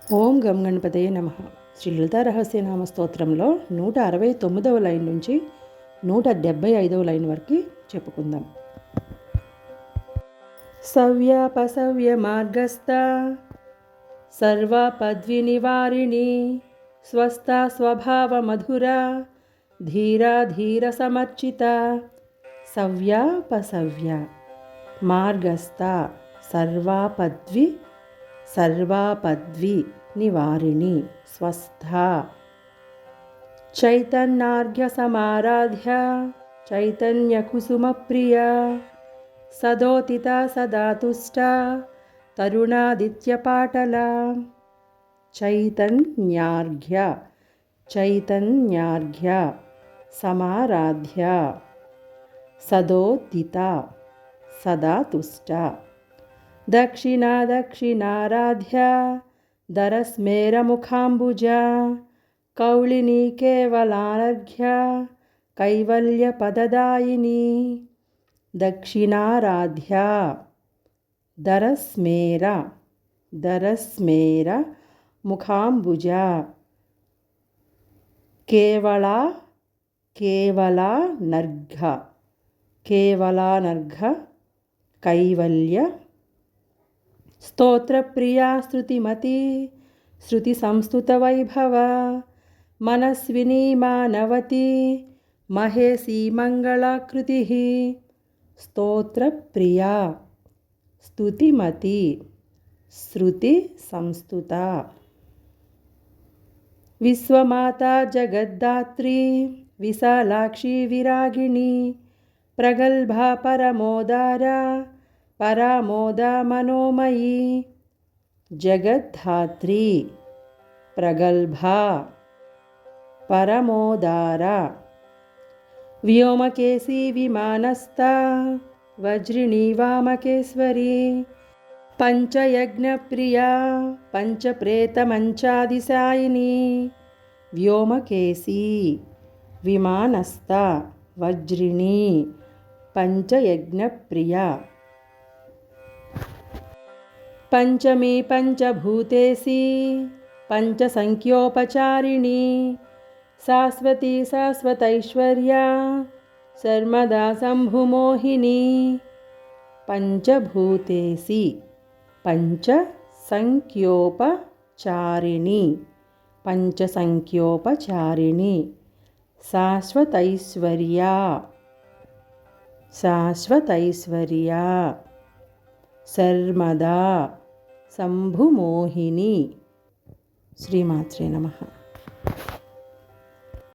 ఓం గం గణపతయే నమః. శ్రీ లలితా రహస్యనామ స్తోత్రంలో 169వ లైన్ నుంచి 175వ లైన్ వరకు చెప్పుకుందాం. సవ్యాపసవ్య మార్గస్థ సర్వపద్వినివారిణి స్వస్థ స్వభావ మధుర ధీరా ధీర సమర్చిత. సవ్యాపసవ్య మార్గస్థ సర్వాపద్వి నివారిణి స్వస్థ చైతన్యార్ఘ్య సమారాధ్య చైతన్య కుసుమ ప్రియ సదోతిత సదా తుష్ట తరుణాదిత్య పాటల. చైతన్యార్ఘ్య సమారాధ్య సదోదిత సదా తుష్ట దక్షిణారాధ్య దరస్మేర ముఖాంబుజ కౌళినీ కేవలానర్ఘ్య కైవల్య పదదాయిని. దక్షిణారాధ్య దరస్మేర ముఖాంబుజ కేవలానర్ఘ కైవల్య. స్తోత్రప్రియా స్తుతిమతి శృతి సంస్తుత వైభవ మనస్వినీ మానవతి మహేశీ మంగళాకృతి. స్తోత్రప్రియా స్తుతిమతి శృతి సంస్తుత విశ్వమాతా జగద్ధాత్రి విశాలాక్షి విరాగిణి ప్రగల్భా పరమోదారా పరమోదా మనోమయీ. జగద్ధాత్రి ప్రగల్భా పరమోదారా వ్యోమకేశీ విమానస్థ వజ్రిణీ వామకేశ్వరీ పంచయజ్ఞప్రియా పంచప్రేతమంచాదిశాయిని. వ్యోమకేశీ విమానస్థ వజ్రిణీ పంచయజ్ఞప్రియా పంచమీ పంచభూతేసి పంచసంఖ్యోపచారిణి శాశ్వతీ శాశ్వతైశ్వర్యా సర్వదా శంభుమోహిని. పంచభూతేసి పంచసంఖ్యోపచారిణి శాశ్వతైశ్వర్యా సర్వదా శంభుమోహిని. శ్రీమాత్రే నమః.